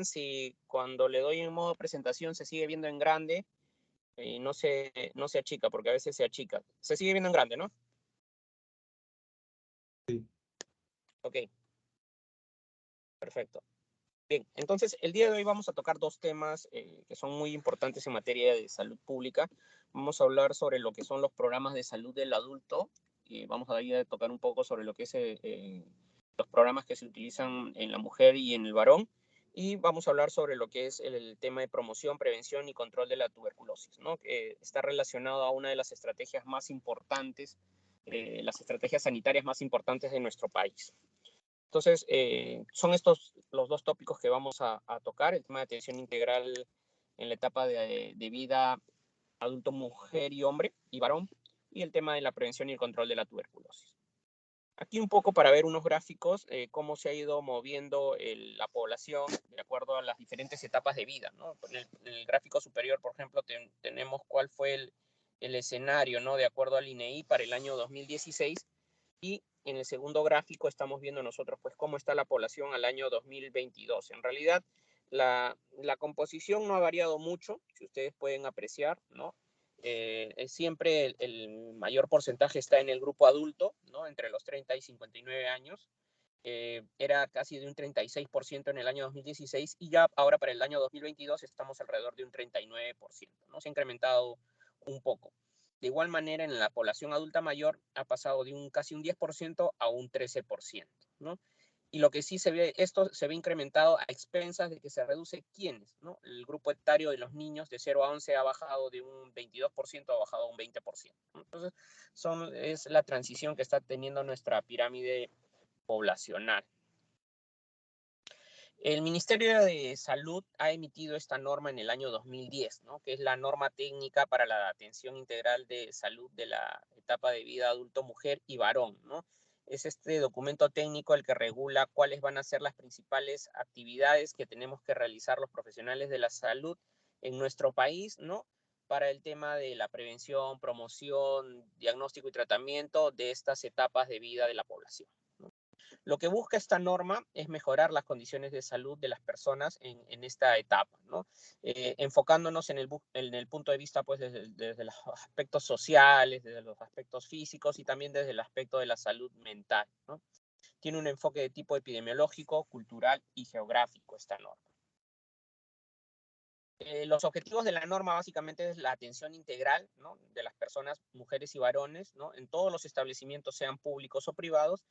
si cuando le doy en modo presentación se sigue viendo en grande y no se achica, porque a veces se achica. Se sigue viendo en grande, ¿no? Sí. Ok, perfecto. Bien, entonces el día de hoy vamos a tocar dos temas que son muy importantes en materia de salud pública. Vamos a hablar sobre lo que son los programas de salud del adulto y vamos a ir a tocar un poco sobre lo que es los programas que se utilizan en la mujer y en el varón. Y vamos a hablar sobre lo que es el tema de promoción, prevención y control de la tuberculosis, ¿no? Que está relacionado a una de las estrategias más importantes, las estrategias sanitarias más importantes de nuestro país. Entonces, son estos los dos tópicos que vamos a tocar, el tema de atención integral en la etapa de vida adulto, mujer y hombre y varón, y el tema de la prevención y el control de la tuberculosis. Aquí un poco para ver unos gráficos, cómo se ha ido moviendo la población de acuerdo a las diferentes etapas de vida, ¿no? En el gráfico superior, por ejemplo, tenemos cuál fue el escenario, ¿no? De acuerdo al INEI para el año 2016, y en el segundo gráfico estamos viendo nosotros pues cómo está la población al año 2022. En realidad la composición no ha variado mucho, si ustedes pueden apreciar, ¿no? Siempre el mayor porcentaje está en el grupo adulto, ¿no? Entre los 30 y 59 años. Era casi de un 36% en el año 2016 y ya ahora para el año 2022 estamos alrededor de un 39%, ¿no? Se ha incrementado un poco. De igual manera, en la población adulta mayor ha pasado de casi un 10% a un 13%, ¿no? Y lo que sí se ve, esto se ve incrementado a expensas de que se reduce quiénes, ¿no? El grupo etario de los niños de 0 a 11 ha bajado de un 22%, ha bajado a un 20%, ¿no? Entonces, es la transición que está teniendo nuestra pirámide poblacional. El Ministerio de Salud ha emitido esta norma en el año 2010, ¿no? Que es la norma técnica para la atención integral de salud de la etapa de vida adulto, mujer y varón, ¿no? Es este documento técnico el que regula cuáles van a ser las principales actividades que tenemos que realizar los profesionales de la salud en nuestro país, ¿no? Para el tema de la prevención, promoción, diagnóstico y tratamiento de estas etapas de vida de la población. Lo que busca esta norma es mejorar las condiciones de salud de las personas en esta etapa, ¿no? Enfocándonos en el punto de vista, pues, desde los aspectos sociales, desde los aspectos físicos y también desde el aspecto de la salud mental, ¿no? Tiene un enfoque de tipo epidemiológico, cultural y geográfico esta norma. Los objetivos de la norma básicamente es la atención integral, ¿no? De las personas, mujeres y varones, ¿no? En todos los establecimientos, sean públicos o privados,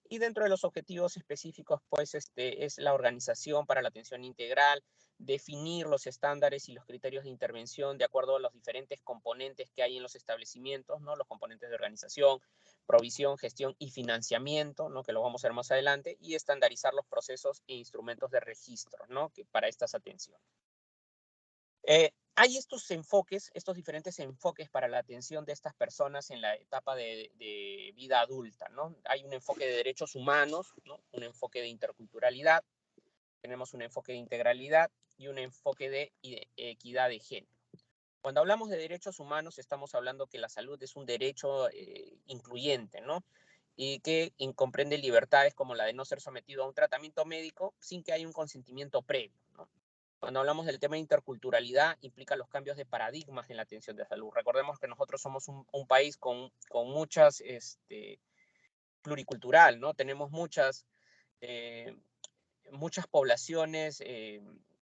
y dentro de los objetivos específicos, pues, es la organización para la atención integral, definir los estándares y los criterios de intervención de acuerdo a los diferentes componentes que hay en los establecimientos, ¿no? Los componentes de organización, provisión, gestión y financiamiento, ¿no? Que lo vamos a ver más adelante, y estandarizar los procesos e instrumentos de registro, ¿no? Para estas atenciones. Hay estos enfoques, estos diferentes enfoques para la atención de estas personas en la etapa de vida adulta, ¿no? Hay un enfoque de derechos humanos, ¿no? Un enfoque de interculturalidad, tenemos un enfoque de integralidad y un enfoque de equidad de género. Cuando hablamos de derechos humanos, estamos hablando que la salud es un derecho incluyente, ¿no? Y que comprende libertades como la de no ser sometido a un tratamiento médico sin que haya un consentimiento previo, ¿no? Cuando hablamos del tema de interculturalidad, implica los cambios de paradigmas en la atención de salud. Recordemos que nosotros somos un país con muchas, pluricultural, ¿no? Tenemos muchas poblaciones,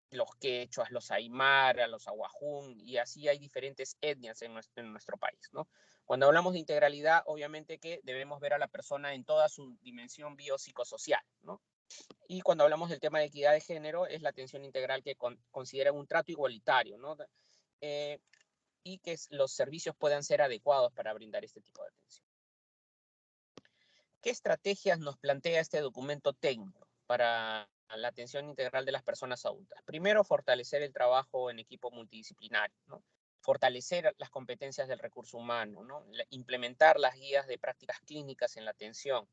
los quechuas, los aymara, los aguajún, y así hay diferentes etnias en nuestro país, ¿no? Cuando hablamos de integralidad, obviamente que debemos ver a la persona en toda su dimensión biopsicosocial, ¿no? Y cuando hablamos del tema de equidad de género, es la atención integral que considera un trato igualitario, ¿no? Y que los servicios puedan ser adecuados para brindar este tipo de atención. ¿Qué estrategias nos plantea este documento técnico para la atención integral de las personas adultas? Primero, fortalecer el trabajo en equipo multidisciplinario, ¿no? Fortalecer las competencias del recurso humano, ¿no? Implementar las guías de prácticas clínicas en la atención,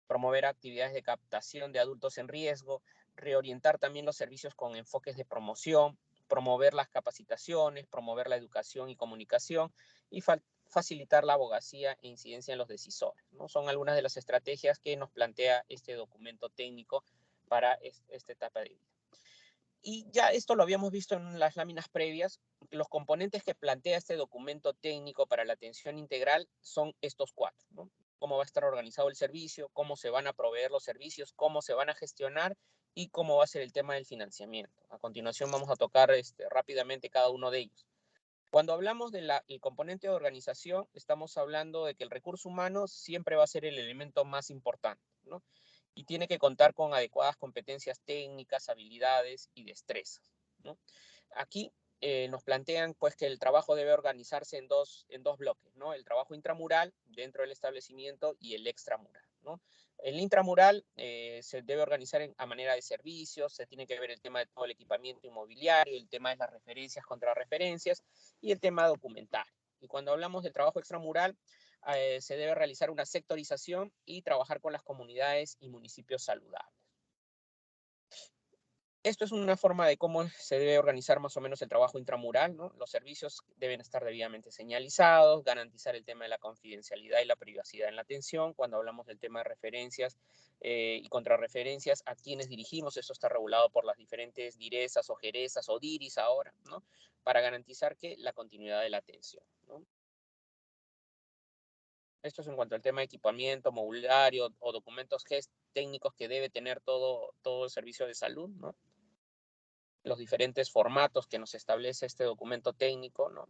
promover actividades de captación de adultos en riesgo, reorientar también los servicios con enfoques de promoción, promover las capacitaciones, promover la educación y comunicación y facilitar la abogacía e incidencia en los decisores, ¿no? Son algunas de las estrategias que nos plantea este documento técnico para esta etapa de vida. Y ya esto lo habíamos visto en las láminas previas. Los componentes que plantea este documento técnico para la atención integral son estos cuatro, ¿no? Cómo va a estar organizado el servicio, cómo se van a proveer los servicios, cómo se van a gestionar y cómo va a ser el tema del financiamiento. A continuación vamos a tocar rápidamente cada uno de ellos. Cuando hablamos del componente de organización, estamos hablando de que el recurso humano siempre va a ser el elemento más importante, ¿no? Y tiene que contar con adecuadas competencias técnicas, habilidades y destrezas, ¿no? Aquí nos plantean pues que el trabajo debe organizarse en dos bloques, ¿no? El trabajo intramural dentro del establecimiento y el extramural, ¿no? El intramural se debe organizar a manera de servicios, se tiene que ver el tema de todo el equipamiento inmobiliario, el tema de las referencias contra referencias y el tema documental. Y cuando hablamos del trabajo extramural, se debe realizar una sectorización y trabajar con las comunidades y municipios saludables. Esto es una forma de cómo se debe organizar más o menos el trabajo intramural, ¿no? Los servicios deben estar debidamente señalizados, garantizar el tema de la confidencialidad y la privacidad en la atención. Cuando hablamos del tema de referencias y contrarreferencias, a quienes dirigimos, eso está regulado por las diferentes direzas o jerezas o diris ahora, ¿no? Para garantizar que la continuidad de la atención, ¿no? Esto es en cuanto al tema de equipamiento, modulario o documentos técnicos que debe tener todo el servicio de salud, ¿no? Los diferentes formatos que nos establece este documento técnico, ¿no?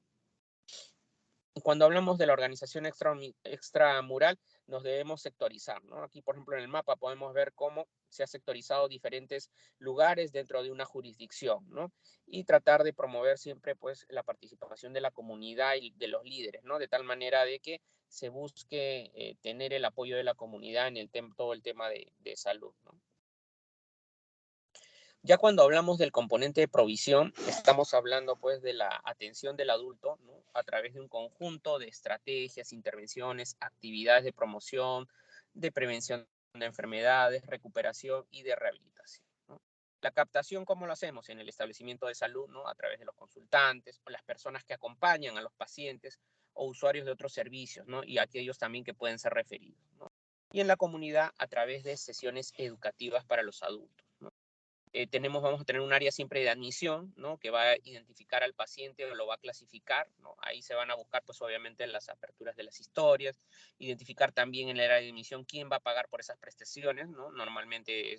Y cuando hablamos de la organización extramural, nos debemos sectorizar, ¿no? Aquí, por ejemplo, en el mapa podemos ver cómo se ha sectorizado diferentes lugares dentro de una jurisdicción, ¿no? Y tratar de promover siempre, pues, la participación de la comunidad y de los líderes, ¿no? De tal manera de que se busque tener el apoyo de la comunidad en todo el tema de salud, ¿no? Ya cuando hablamos del componente de provisión, estamos hablando pues de la atención del adulto, ¿no? A través de un conjunto de estrategias, intervenciones, actividades de promoción, de prevención de enfermedades, recuperación y de rehabilitación, ¿no? La captación, ¿cómo lo hacemos? En el establecimiento de salud, ¿no? A través de los consultantes o las personas que acompañan a los pacientes o usuarios de otros servicios, ¿no? Y aquellos también que pueden ser referidos, ¿no? Y en la comunidad a través de sesiones educativas para los adultos, ¿no? Vamos a tener un área siempre de admisión, ¿no? Que va a identificar al paciente o lo va a clasificar, ¿no? Ahí se van a buscar, pues obviamente, las aperturas de las historias, identificar también en el área de admisión quién va a pagar por esas prestaciones, ¿no? Normalmente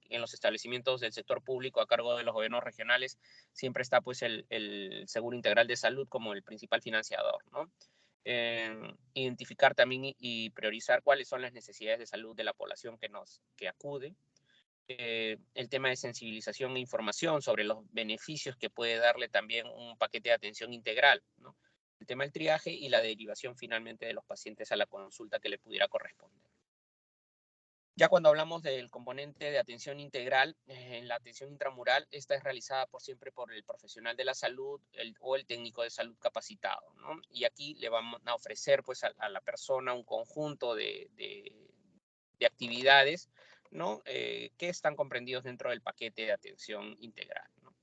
en los establecimientos del sector público a cargo de los gobiernos regionales siempre está pues el Seguro Integral de Salud como el principal financiador, ¿no? Identificar también y priorizar cuáles son las necesidades de salud de la población que acude, el tema de sensibilización e información sobre los beneficios que puede darle también un paquete de atención integral, ¿no? El tema del triaje y la derivación finalmente de los pacientes a la consulta que le pudiera corresponder. Ya cuando hablamos del componente de atención integral, en la atención intramural, esta es realizada siempre por el profesional de la salud o el técnico de salud capacitado, ¿no? Y aquí le vamos a ofrecer pues a la persona un conjunto de actividades, ¿no? Que están comprendidos dentro del paquete de atención integral, ¿no?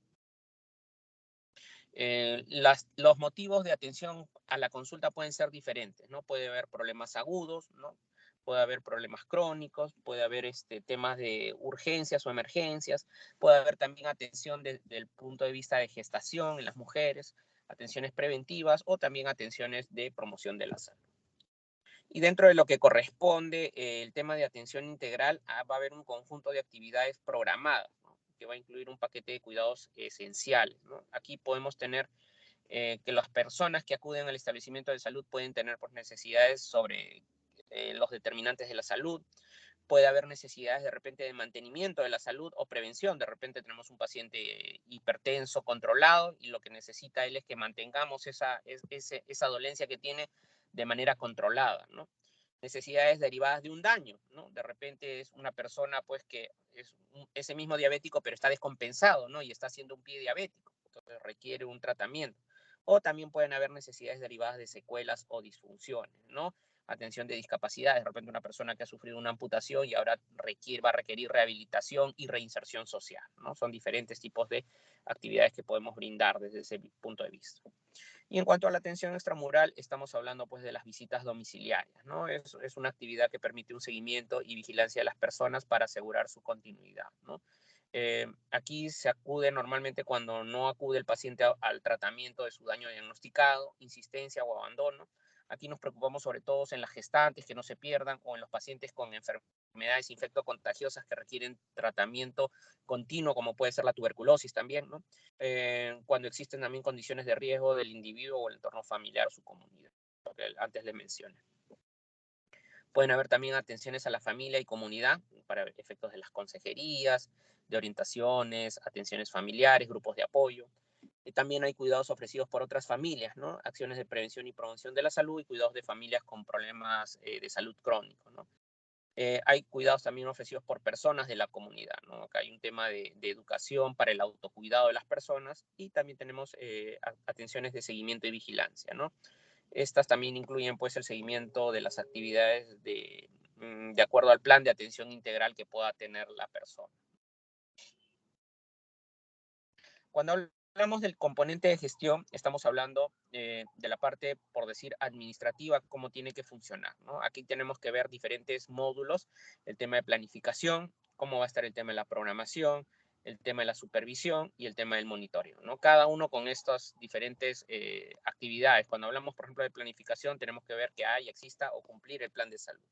Los motivos de atención a la consulta pueden ser diferentes, ¿no? Puede haber problemas agudos, ¿no? Puede haber problemas crónicos, puede haber temas de urgencias o emergencias, puede haber también atención desde el punto de vista de gestación en las mujeres, atenciones preventivas o también atenciones de promoción de la salud. Y dentro de lo que corresponde el tema de atención integral, va a haber un conjunto de actividades programadas, ¿no? Que va a incluir un paquete de cuidados esenciales, ¿no? Aquí podemos tener que las personas que acuden al establecimiento de salud pueden tener pues, necesidades sobre los determinantes de la salud. Puede haber necesidades de repente de mantenimiento de la salud o prevención. De repente tenemos un paciente hipertenso controlado y lo que necesita él es que mantengamos esa dolencia que tiene de manera controlada, ¿no? Necesidades derivadas de un daño, ¿no? De repente es una persona pues que es ese mismo diabético pero está descompensado, ¿no? Y está haciendo un pie diabético, entonces requiere un tratamiento. O también pueden haber necesidades derivadas de secuelas o disfunciones, ¿no? Atención de discapacidad, de repente una persona que ha sufrido una amputación y ahora va a requerir rehabilitación y reinserción social, ¿no? Son diferentes tipos de actividades que podemos brindar desde ese punto de vista. Y en cuanto a la atención extramural, estamos hablando pues de las visitas domiciliarias, ¿no? Es una actividad que permite un seguimiento y vigilancia de las personas para asegurar su continuidad, ¿no? Aquí se acude normalmente cuando no acude el paciente al tratamiento de su daño diagnosticado, insistencia o abandono. Aquí nos preocupamos sobre todo en las gestantes que no se pierdan o en los pacientes con enfermedades infectocontagiosas que requieren tratamiento continuo, como puede ser la tuberculosis también, ¿no? Cuando existen también condiciones de riesgo del individuo o el entorno familiar o su comunidad, lo que antes le mencioné. Pueden haber también atenciones a la familia y comunidad para efectos de las consejerías, de orientaciones, atenciones familiares, grupos de apoyo. Y también hay cuidados ofrecidos por otras familias, ¿no? Acciones de prevención y promoción de la salud y cuidados de familias con problemas de salud crónicos, ¿no? Hay cuidados también ofrecidos por personas de la comunidad, ¿no? Acá hay un tema de educación para el autocuidado de las personas y también tenemos atenciones de seguimiento y vigilancia, ¿no? Estas también incluyen pues el seguimiento de las actividades de acuerdo al plan de atención integral que pueda tener la persona. Cuando hablamos del componente de gestión, estamos hablando de la parte, por decir, administrativa, cómo tiene que funcionar, ¿no? Aquí tenemos que ver diferentes módulos, el tema de planificación, cómo va a estar el tema de la programación, el tema de la supervisión y el tema del monitoreo, ¿no? Cada uno con estas diferentes actividades. Cuando hablamos, por ejemplo, de planificación, tenemos que ver que exista o cumplir el plan de salud.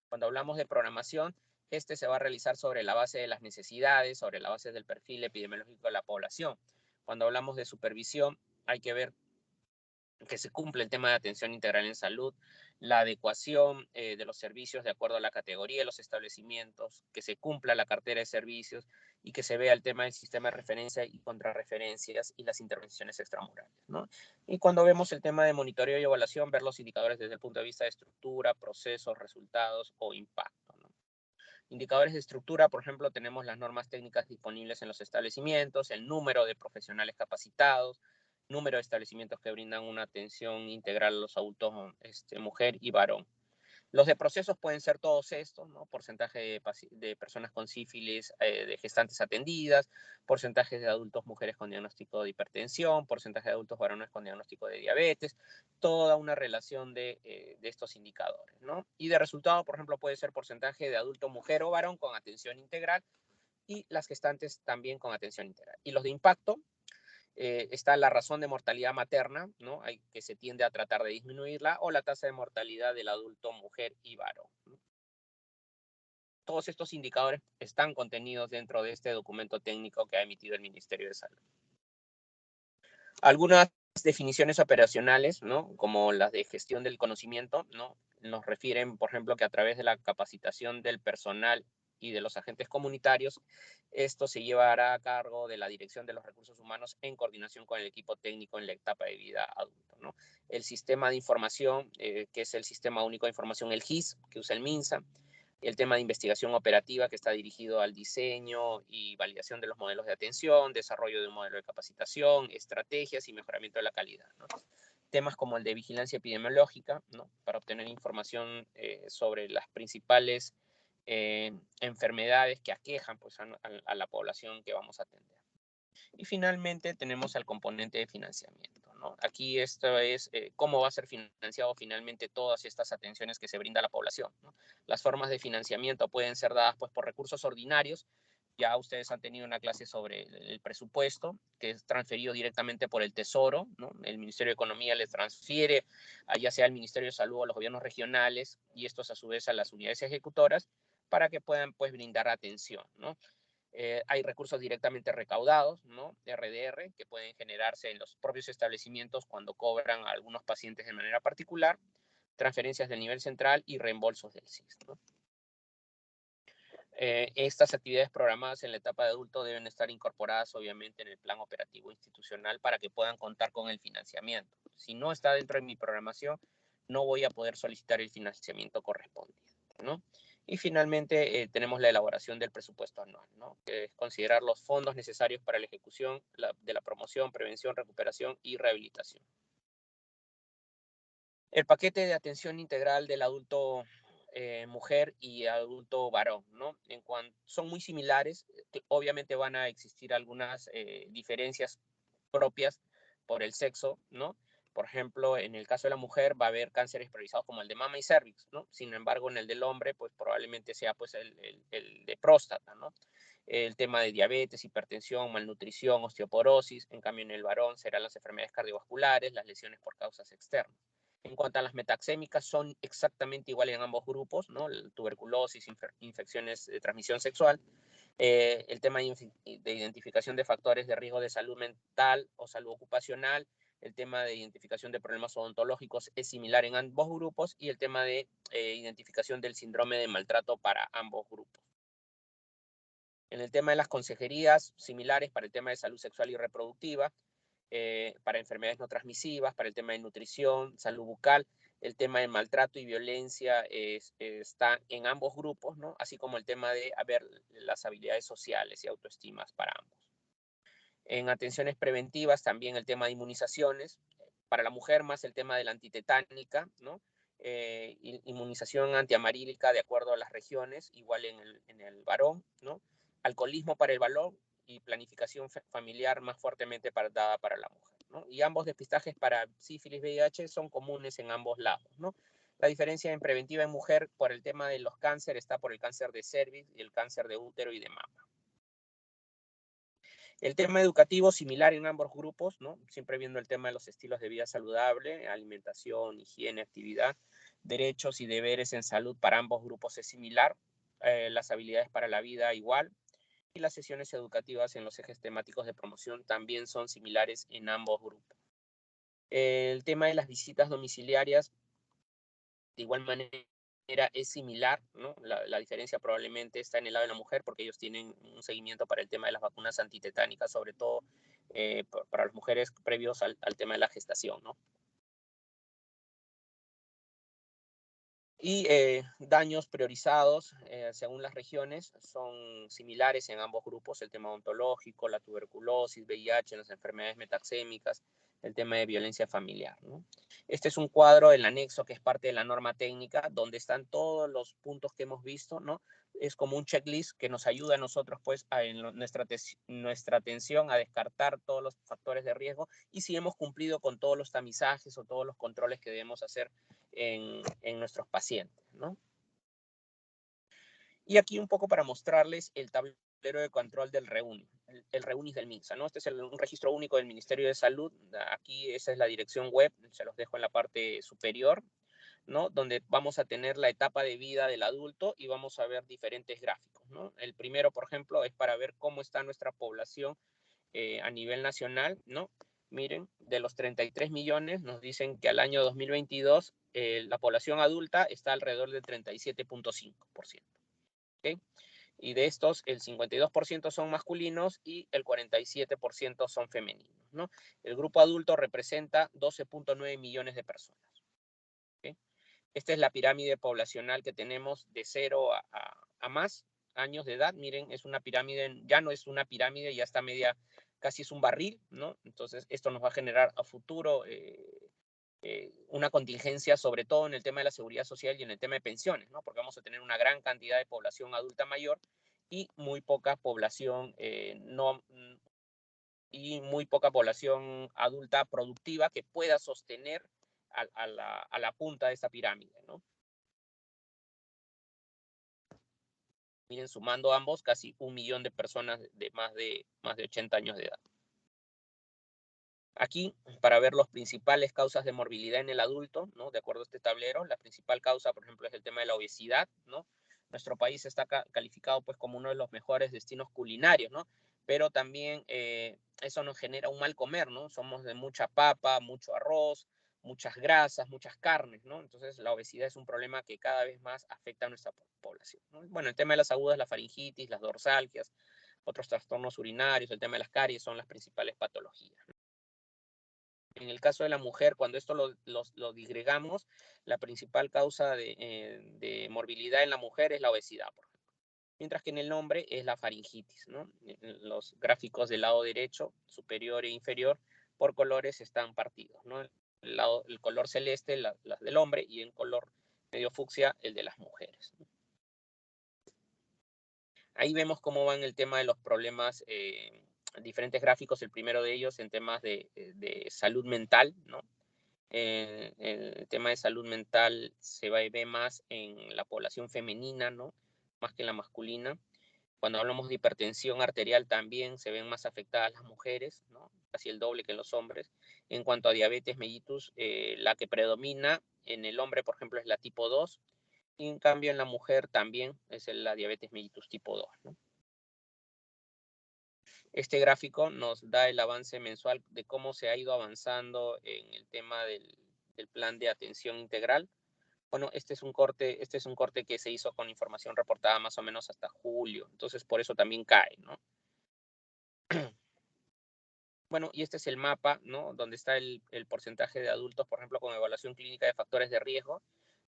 Cuando hablamos de programación, este se va a realizar sobre la base de las necesidades, sobre la base del perfil epidemiológico de la población. Cuando hablamos de supervisión, hay que ver que se cumple el tema de atención integral en salud, la adecuación de los servicios de acuerdo a la categoría de los establecimientos, que se cumpla la cartera de servicios y que se vea el tema del sistema de referencia y contrarreferencias y las intervenciones extramurales, ¿no? Y cuando vemos el tema de monitoreo y evaluación, ver los indicadores desde el punto de vista de estructura, procesos, resultados o impacto, ¿no? Indicadores de estructura, por ejemplo, tenemos las normas técnicas disponibles en los establecimientos, el número de profesionales capacitados, número de establecimientos que brindan una atención integral a los adultos, mujer y varón. Los de procesos pueden ser todos estos, ¿no? Porcentaje de personas con sífilis, de gestantes atendidas, porcentaje de adultos mujeres con diagnóstico de hipertensión, porcentaje de adultos varones con diagnóstico de diabetes, toda una relación de estos indicadores, ¿no? Y de resultado, por ejemplo, puede ser porcentaje de adulto mujer o varón con atención integral y las gestantes también con atención integral. Y los de impacto, está la razón de mortalidad materna, ¿no? Que se tiende a tratar de disminuirla, o la tasa de mortalidad del adulto mujer y varón, ¿no? Todos estos indicadores están contenidos dentro de este documento técnico que ha emitido el Ministerio de Salud. Algunas definiciones operacionales, ¿no? Como las de gestión del conocimiento, ¿no? Nos refieren, por ejemplo, que a través de la capacitación del personal y de los agentes comunitarios, esto se llevará a cargo de la Dirección de los Recursos Humanos en coordinación con el equipo técnico en la etapa de vida adulto, ¿no? El sistema de información, que es el Sistema Único de Información, el GIS, que usa el MINSA, el tema de investigación operativa que está dirigido al diseño y validación de los modelos de atención, desarrollo de un modelo de capacitación, estrategias y mejoramiento de la calidad, ¿no? Temas como el de vigilancia epidemiológica, ¿no? Para obtener información sobre las principales enfermedades que aquejan pues, a la población que vamos a atender. Y finalmente tenemos el componente de financiamiento, ¿no? Aquí esto es cómo va a ser financiado finalmente todas estas atenciones que se brinda a la población, ¿no? Las formas de financiamiento pueden ser dadas pues, por recursos ordinarios. Ya ustedes han tenido una clase sobre el presupuesto, que es transferido directamente por el Tesoro, ¿no? El Ministerio de Economía les transfiere, ya sea al Ministerio de Salud o a los gobiernos regionales, y estos a su vez a las unidades ejecutoras, para que puedan pues, brindar atención, ¿no? Hay recursos directamente recaudados, ¿no? RDR, que pueden generarse en los propios establecimientos cuando cobran a algunos pacientes de manera particular, transferencias del nivel central y reembolsos del SIS, ¿no? Estas actividades programadas en la etapa de adulto deben estar incorporadas obviamente en el plan operativo institucional para que puedan contar con el financiamiento. Si no está dentro de mi programación, no voy a poder solicitar el financiamiento correspondiente, ¿no? Y finalmente tenemos la elaboración del presupuesto anual, ¿no? Que es considerar los fondos necesarios para la ejecución de la promoción, prevención, recuperación y rehabilitación. El paquete de atención integral del adulto mujer y adulto varón, ¿no? Son muy similares, obviamente van a existir algunas diferencias propias por el sexo, ¿no? Por ejemplo, en el caso de la mujer va a haber cánceres priorizados como el de mama y cervix, ¿no? Sin embargo, en el del hombre, pues probablemente sea pues el de próstata, ¿no? el tema de diabetes, hipertensión, malnutrición, osteoporosis. En cambio, en el varón serán las enfermedades cardiovasculares, las lesiones por causas externas. En cuanto a las metaxémicas, son exactamente iguales en ambos grupos, ¿no? Tuberculosis, infecciones de transmisión sexual. El tema de identificación de factores de riesgo de salud mental o salud ocupacional, el tema de identificación de problemas odontológicos es similar en ambos grupos, y el tema de identificación del síndrome de maltrato para ambos grupos. En el tema de las consejerías, similares para el tema de salud sexual y reproductiva, para enfermedades no transmisivas, para el tema de nutrición, salud bucal. El tema de maltrato y violencia está en ambos grupos, ¿no? Así como el tema de las habilidades sociales y autoestimas para ambos. En atenciones preventivas, también el tema de inmunizaciones. Para la mujer, más el tema de la antitetánica, ¿no? Inmunización antiamarílica de acuerdo a las regiones, igual en el varón, ¿no? Alcoholismo para el varón y planificación familiar más fuertemente dada para la mujer, ¿no? Y ambos depistajes para sífilis, VIH son comunes en ambos lados, ¿no? La diferencia en preventiva en mujer por el tema de los cánceres está por el cáncer de cervix y el cáncer de útero y de mama. El tema educativo similar en ambos grupos, ¿no? Siempre viendo el tema de los estilos de vida saludable, alimentación, higiene, actividad, derechos y deberes en salud para ambos grupos es similar, las habilidades para la vida igual, y las sesiones educativas en los ejes temáticos de promoción también son similares en ambos grupos. El tema de las visitas domiciliarias, de igual manera, es similar, ¿no? La diferencia probablemente está en el lado de la mujer, porque ellos tienen un seguimiento para el tema de las vacunas antitetánicas, sobre todo para las mujeres previos al tema de la gestación, ¿no? Y daños priorizados según las regiones son similares en ambos grupos, el tema odontológico, la tuberculosis, VIH, las enfermedades metaxémicas, el tema de violencia familiar, ¿no? Este es un cuadro, el anexo, que es parte de la norma técnica, donde están todos los puntos que hemos visto, ¿no? Es como un checklist que nos ayuda a nosotros, pues, en nuestra atención a descartar todos los factores de riesgo y si hemos cumplido con todos los tamizajes o todos los controles que debemos hacer en nuestros pacientes, ¿no? Y aquí un poco para mostrarles el tablero de control del REUNI, el REUNI del MINSA, ¿no? Este es un registro único del Ministerio de Salud. Aquí esa es la dirección web, se los dejo en la parte superior, ¿no? Donde vamos a tener la etapa de vida del adulto y vamos a ver diferentes gráficos, ¿no? El primero, por ejemplo, es para ver cómo está nuestra población a nivel nacional, ¿no? Miren, de los 33 millones, nos dicen que al año 2022 la población adulta está alrededor del 37.5%. ¿Okay? Y de estos, el 52% son masculinos y el 47% son femeninos, ¿no? El grupo adulto representa 12.9 millones de personas. ¿Okay? Esta es la pirámide poblacional que tenemos de 0 a más años de edad. Miren, es una pirámide, ya no es una pirámide, ya está media, casi es un barril, ¿no? Entonces, esto nos va a generar a futuro una contingencia, sobre todo en el tema de la seguridad social y en el tema de pensiones, ¿no? Porque vamos a tener una gran cantidad de población adulta mayor y muy poca población y muy poca población adulta productiva que pueda sostener a la punta de esta pirámide, ¿no? Miren, sumando ambos, casi 1 millón de personas de más de 80 años de edad. Aquí, para ver las principales causas de morbilidad en el adulto, ¿no? De acuerdo a este tablero, la principal causa, por ejemplo, es el tema de la obesidad, ¿no? Nuestro país está calificado, pues, como uno de los mejores destinos culinarios, ¿no? Pero también eso nos genera un mal comer, ¿no? Somos de mucha papa, mucho arroz, muchas grasas, muchas carnes, ¿no? Entonces, la obesidad es un problema que cada vez más afecta a nuestra población, ¿no? Bueno, el tema de las agudas, la faringitis, las dorsalgias, otros trastornos urinarios, el tema de las caries son las principales patologías. En el caso de la mujer, cuando esto lo disgregamos, la principal causa de morbilidad en la mujer es la obesidad, por ejemplo. Mientras que en el hombre es la faringitis, ¿no? Los gráficos del lado derecho, superior e inferior, por colores están partidos, ¿no? El color celeste, las del hombre, y en color medio fucsia, el de las mujeres, ¿no? Ahí vemos cómo van el tema de los problemas, diferentes gráficos, el primero de ellos en temas de salud mental, ¿no? El tema de salud mental se ve más en la población femenina, ¿no? Más que en la masculina. Cuando hablamos de hipertensión arterial también se ven más afectadas las mujeres, ¿no? Casi el doble que en los hombres. En cuanto a diabetes mellitus, la que predomina en el hombre, por ejemplo, es la tipo 2, y en cambio en la mujer también es la diabetes mellitus tipo 2, ¿no? Este gráfico nos da el avance mensual de cómo se ha ido avanzando en el tema del plan de atención integral. Bueno, este es un corte que se hizo con información reportada más o menos hasta julio, entonces por eso también cae, ¿no? Bueno, y este es el mapa, ¿no? Donde está el porcentaje de adultos, por ejemplo, con evaluación clínica de factores de riesgo.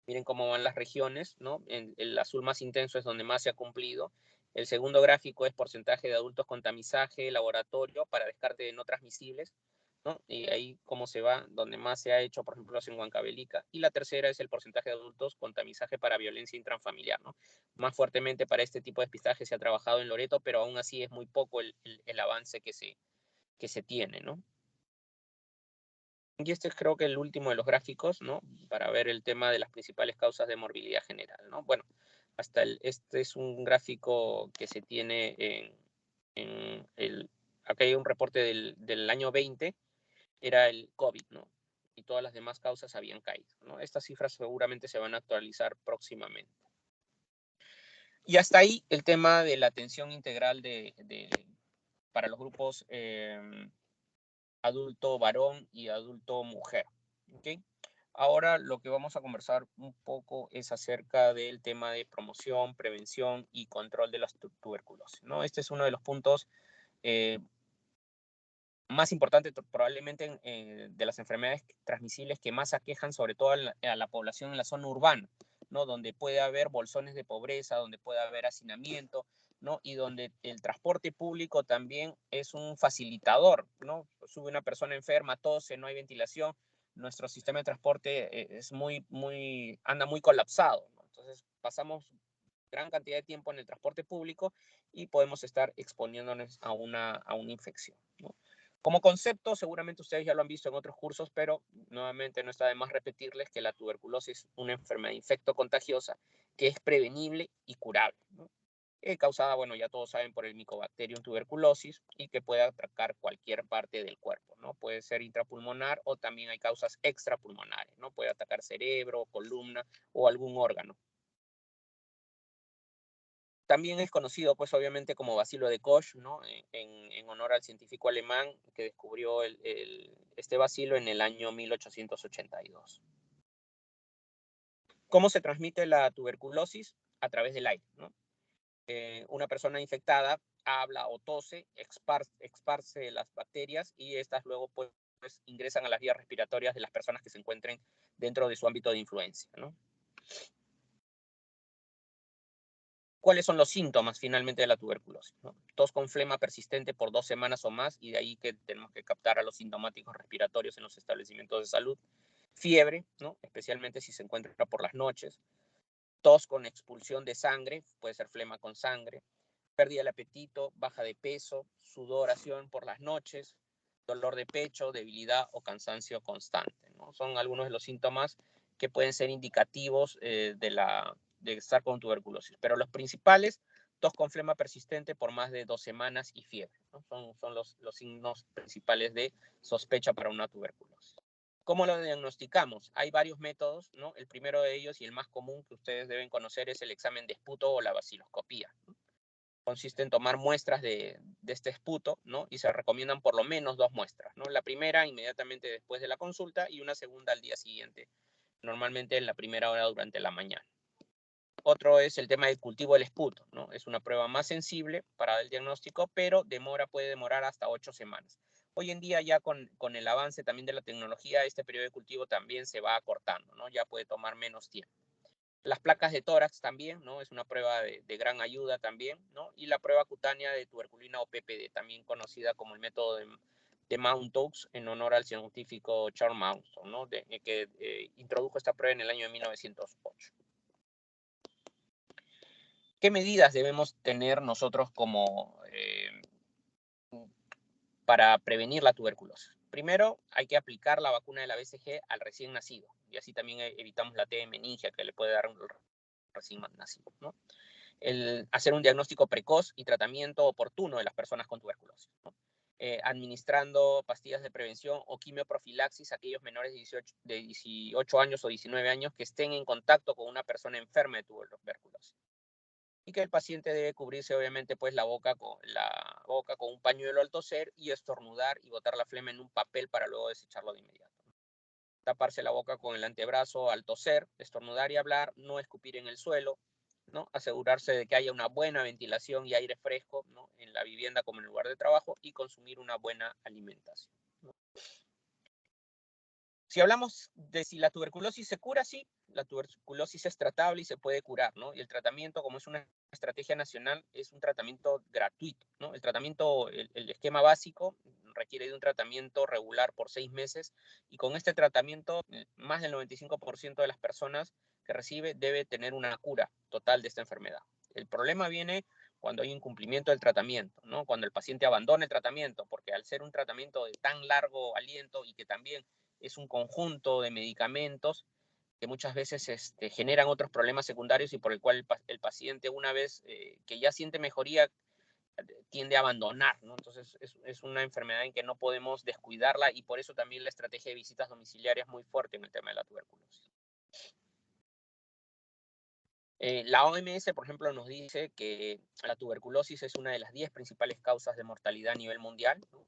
Miren cómo van las regiones, ¿no? El azul más intenso es donde más se ha cumplido. El segundo gráfico es porcentaje de adultos con tamizaje, laboratorio, para descarte de no transmisibles, ¿no? Y ahí cómo se va, donde más se ha hecho, por ejemplo, en Huancavelica. Y la tercera es el porcentaje de adultos con tamizaje para violencia intrafamiliar, ¿no? Más fuertemente para este tipo de despistaje se ha trabajado en Loreto, pero aún así es muy poco el avance que se tiene, ¿no? Y este es creo que el último de los gráficos, ¿no? Para ver el tema de las principales causas de morbilidad general, ¿no? Bueno, este es un gráfico que se tiene acá hay un reporte del año 20, era el COVID, ¿no? Y todas las demás causas habían caído, ¿no? Estas cifras seguramente se van a actualizar próximamente. Y hasta ahí el tema de la atención integral para los grupos adulto varón y adulto mujer. ¿Okay? Ahora lo que vamos a conversar un poco es acerca del tema de promoción, prevención y control de la tuberculosis, ¿no? Este es uno de los puntos eh, más importantes probablemente de las enfermedades transmisibles que más aquejan sobre todo a la población en la zona urbana, ¿no? Donde puede haber bolsones de pobreza, donde puede haber hacinamiento, ¿no? Y donde el transporte público también es un facilitador, ¿no? Sube una persona enferma, tose, no hay ventilación, nuestro sistema de transporte anda muy colapsado, ¿no? Entonces pasamos gran cantidad de tiempo en el transporte público y podemos estar exponiéndonos a una infección, ¿no? Como concepto, seguramente ustedes ya lo han visto en otros cursos, pero nuevamente no está de más repetirles que la tuberculosis es una enfermedad infectocontagiosa que es prevenible y curable, ¿no? Causada, bueno, ya todos saben, por el Mycobacterium tuberculosis y que puede atacar cualquier parte del cuerpo, ¿no? Puede ser intrapulmonar o también hay causas extrapulmonares, ¿no? Puede atacar cerebro, columna o algún órgano. También es conocido, pues, obviamente como bacilo de Koch, ¿no? En honor al científico alemán que descubrió este bacilo en el año 1882. ¿Cómo se transmite la tuberculosis? A través del aire, ¿no? Una persona infectada habla o tose, esparce las bacterias y estas luego, pues, ingresan a las vías respiratorias de las personas que se encuentren dentro de su ámbito de influencia, ¿no? ¿Cuáles son los síntomas finalmente de la tuberculosis? ¿No? Tos con flema persistente por 2 semanas o más, y de ahí que tenemos que captar a los sintomáticos respiratorios en los establecimientos de salud. Fiebre, ¿no? Especialmente si se encuentra por las noches. Tos con expulsión de sangre, puede ser flema con sangre. Pérdida del apetito, baja de peso, sudoración por las noches, dolor de pecho, debilidad o cansancio constante, ¿no? Son algunos de los síntomas que pueden ser indicativos de estar con tuberculosis. Pero los principales, tos con flema persistente por más de 2 semanas y fiebre, ¿no? Son los signos principales de sospecha para una tuberculosis. ¿Cómo lo diagnosticamos? Hay varios métodos, ¿no? El primero de ellos y el más común que ustedes deben conocer es el examen de esputo o la baciloscopía, ¿no? Consiste en tomar muestras de este esputo, ¿no? Y se recomiendan por lo menos 2 muestras, ¿no? La primera inmediatamente después de la consulta y una segunda al día siguiente, normalmente en la primera hora durante la mañana. Otro es el tema del cultivo del esputo, ¿no? Es una prueba más sensible para el diagnóstico, pero puede demorar hasta 8 semanas. Hoy en día ya con el avance también de la tecnología, este periodo de cultivo también se va acortando, ¿no? Ya puede tomar menos tiempo. Las placas de tórax también, ¿no? Es una prueba de gran ayuda también, ¿no? Y la prueba cutánea de tuberculina o PPD, también conocida como el método de Mount-Oaks, en honor al científico Charles Mauston, ¿no? Que introdujo esta prueba en el año de 1908. ¿Qué medidas debemos tener nosotros para prevenir la tuberculosis? Primero, hay que aplicar la vacuna de la BCG al recién nacido, y así también evitamos la T de meningia que le puede dar un recién nacido, ¿no? el hacer un diagnóstico precoz y tratamiento oportuno de las personas con tuberculosis, ¿no? Administrando pastillas de prevención o quimioprofilaxis a aquellos menores de 18 años o 19 años que estén en contacto con una persona enferma de tuberculosis. Y que el paciente debe cubrirse obviamente pues la boca con un pañuelo al toser y estornudar y botar la flema en un papel para luego desecharlo de inmediato. Taparse la boca con el antebrazo al toser, estornudar y hablar, no escupir en el suelo, ¿no? Asegurarse de que haya una buena ventilación y aire fresco, ¿no? En la vivienda como en el lugar de trabajo, y consumir una buena alimentación, ¿no? Si hablamos de si la tuberculosis se cura, sí, la tuberculosis es tratable y se puede curar, ¿no? Y el tratamiento, como es una estrategia nacional, es un tratamiento gratuito, ¿no? El tratamiento, el esquema básico requiere de un tratamiento regular por 6 meses, y con este tratamiento, más del 95% de las personas que recibe debe tener una cura total de esta enfermedad. El problema viene cuando hay incumplimiento del tratamiento, ¿no? Cuando el paciente abandona el tratamiento, porque al ser un tratamiento de tan largo aliento y que también es un conjunto de medicamentos que muchas veces generan otros problemas secundarios y por el cual el paciente, una vez que ya siente mejoría, tiende a abandonar, ¿no? Entonces es una enfermedad en que no podemos descuidarla, y por eso también la estrategia de visitas domiciliarias es muy fuerte en el tema de la tuberculosis. La OMS, por ejemplo, nos dice que la tuberculosis es una de las 10 principales causas de mortalidad a nivel mundial, ¿no?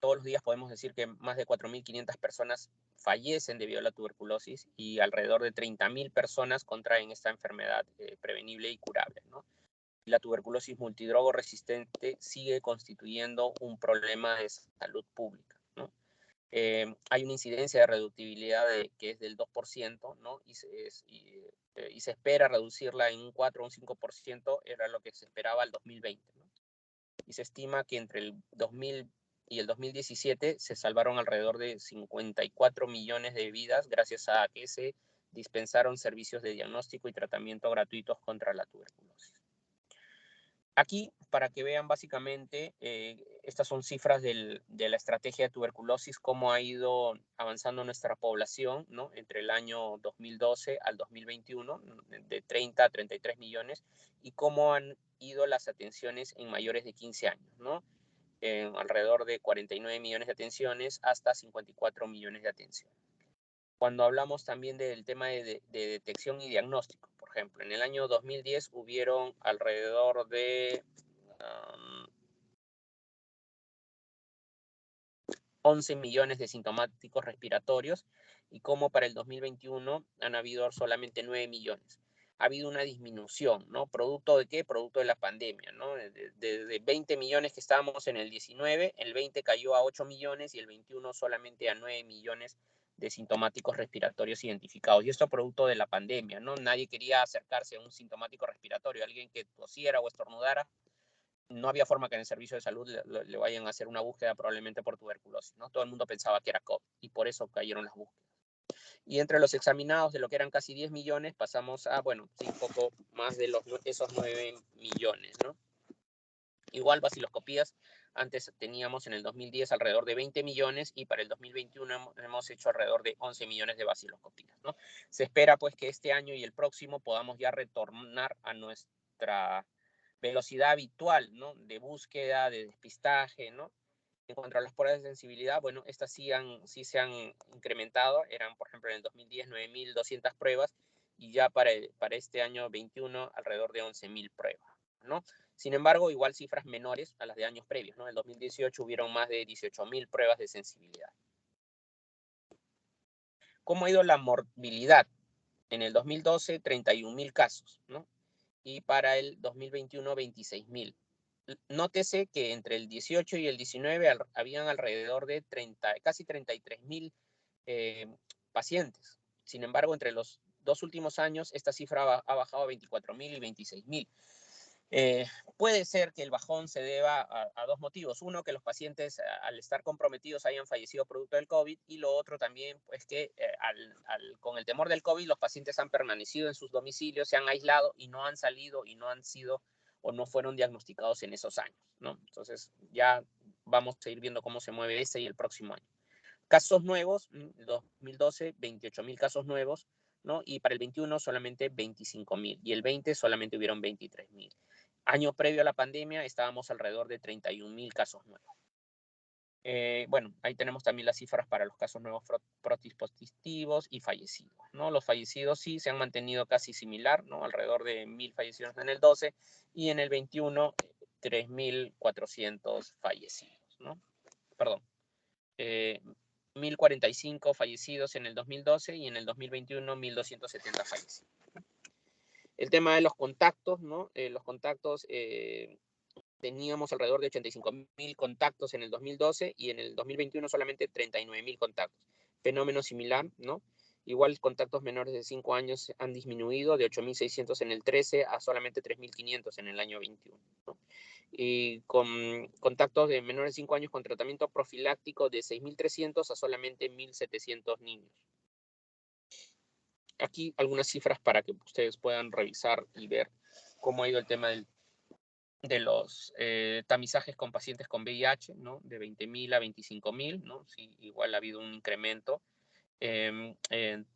Todos los días podemos decir que más de 4.500 personas fallecen debido a la tuberculosis, y alrededor de 30.000 personas contraen esta enfermedad prevenible y curable, ¿no? La tuberculosis multidrogo resistente sigue constituyendo un problema de salud pública, ¿no? Hay una incidencia de reductibilidad que es del 2%, ¿no? Y se espera reducirla en un 4 o un 5%, era lo que se esperaba al 2020, ¿no? Y se estima que entre el 2000 y el 2017 se salvaron alrededor de 54 millones de vidas gracias a que se dispensaron servicios de diagnóstico y tratamiento gratuitos contra la tuberculosis. Aquí, para que vean básicamente, estas son cifras de la estrategia de tuberculosis, cómo ha ido avanzando nuestra población, ¿no? Entre el año 2012 al 2021, de 30 a 33 millones, y cómo han ido las atenciones en mayores de 15 años, ¿no? Alrededor de 49 millones de atenciones hasta 54 millones de atenciones. Cuando hablamos también del tema de detección y diagnóstico, por ejemplo, en el año 2010 hubieron alrededor de 11 millones de sintomáticos respiratorios, y como para el 2021 han habido solamente 9 millones. Ha habido una disminución, ¿no? ¿Producto de qué? Producto de la pandemia, ¿no? De 20 millones que estábamos en el 19, el 20 cayó a 8 millones y el 21 solamente a 9 millones de sintomáticos respiratorios identificados. Y esto producto de la pandemia, ¿no? Nadie quería acercarse a un sintomático respiratorio, alguien que tosiera o estornudara. No había forma que en el servicio de salud le vayan a hacer una búsqueda probablemente por tuberculosis, ¿no? Todo el mundo pensaba que era COVID y por eso cayeron las búsquedas. Y entre los examinados, de lo que eran casi 10 millones, pasamos a, bueno, sí, poco más de esos 9 millones, ¿no? Igual vaciloscopías, antes teníamos en el 2010 alrededor de 20 millones y para el 2021 hemos hecho alrededor de 11 millones de vaciloscopías, ¿no? Se espera pues que este año y el próximo podamos ya retornar a nuestra velocidad habitual, ¿no? De búsqueda, de despistaje, ¿no? En cuanto a las pruebas de sensibilidad, bueno, estas sí se han incrementado. Eran, por ejemplo, en el 2010 9.200 pruebas, y ya para este año 21 alrededor de 11.000 pruebas, ¿no? Sin embargo, igual cifras menores a las de años previos, ¿no? En el 2018 hubieron más de 18.000 pruebas de sensibilidad. ¿Cómo ha ido la morbilidad? En el 2012, 31.000 casos, ¿no? Y para el 2021, 26.000. Nótese que entre el 18 y el 19 habían alrededor de casi 33.000 pacientes. Sin embargo, entre los 2 últimos años, esta cifra ha bajado a 24.000 y 26.000. Puede ser que el bajón se deba a 2 motivos. Uno, que los pacientes al estar comprometidos hayan fallecido producto del COVID, y lo otro también, pues que con el temor del COVID los pacientes han permanecido en sus domicilios, se han aislado y no han salido y no han sido o no fueron diagnosticados en esos años, ¿no? Entonces ya vamos a ir viendo cómo se mueve este y el próximo año. Casos nuevos, 2012, 28.000 casos nuevos, ¿no? Y para el 21 solamente 25.000 y el 20 solamente hubieron 23.000. Año previo a la pandemia estábamos alrededor de 31.000 casos nuevos. Bueno, ahí tenemos también las cifras para los casos nuevos prótesis positivos y fallecidos, ¿no? Los fallecidos sí se han mantenido casi similar, ¿no? Alrededor de 1.000 fallecidos en el 12 y en el 21, 3.400 fallecidos, ¿no? Perdón, 1.045 fallecidos en el 2012 y en el 2021, 1.270 fallecidos. El tema de los contactos, ¿no? Los contactos... teníamos alrededor de 85.000 contactos en el 2012 y en el 2021 solamente 39.000 contactos. Fenómeno similar, ¿no? Igual contactos menores de 5 años han disminuido de 8.600 en el 13 a solamente 3.500 en el año 21, ¿no? Y con contactos de menores de 5 años con tratamiento profiláctico de 6.300 a solamente 1.700 niños. Aquí algunas cifras para que ustedes puedan revisar y ver cómo ha ido el tema de los tamizajes con pacientes con VIH, ¿no? De 20.000 a 25.000, ¿no? Sí, igual ha habido un incremento.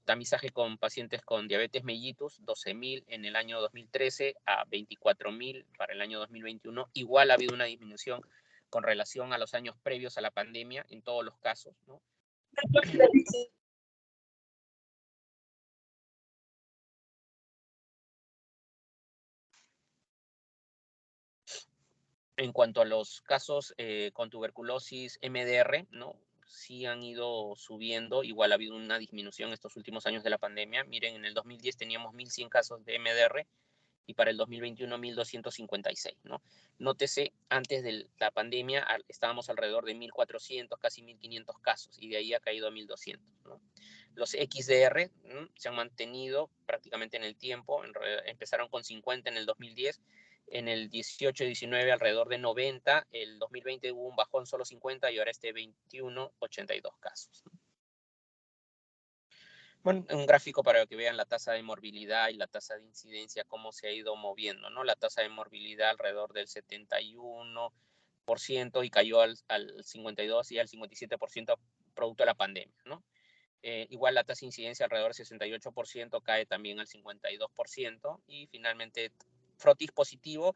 Tamizaje con pacientes con diabetes mellitus, 12.000 en el año 2013 a 24.000 para el año 2021. Igual ha habido una disminución con relación a los años previos a la pandemia en todos los casos, ¿no? En cuanto a los casos con tuberculosis MDR, ¿no? Sí han ido subiendo, igual ha habido una disminución estos últimos años de la pandemia. Miren, en el 2010 teníamos 1.100 casos de MDR y para el 2021 1.256, ¿no? Nótese, antes de la pandemia estábamos alrededor de 1.400, casi 1.500 casos y de ahí ha caído a 1.200, ¿no? Los XDR se han mantenido prácticamente en el tiempo, empezaron con 50 en el 2010, en el 18-19 alrededor de 90, el 2020 hubo un bajón solo 50 y ahora este 21, 82 casos. Bueno, un gráfico para que vean la tasa de morbilidad y la tasa de incidencia, cómo se ha ido moviendo, ¿no? La tasa de morbilidad alrededor del 71% y cayó al 52% y al 57% producto de la pandemia, ¿no? Igual la tasa de incidencia alrededor del 68% cae también al 52% y finalmente frotis positivo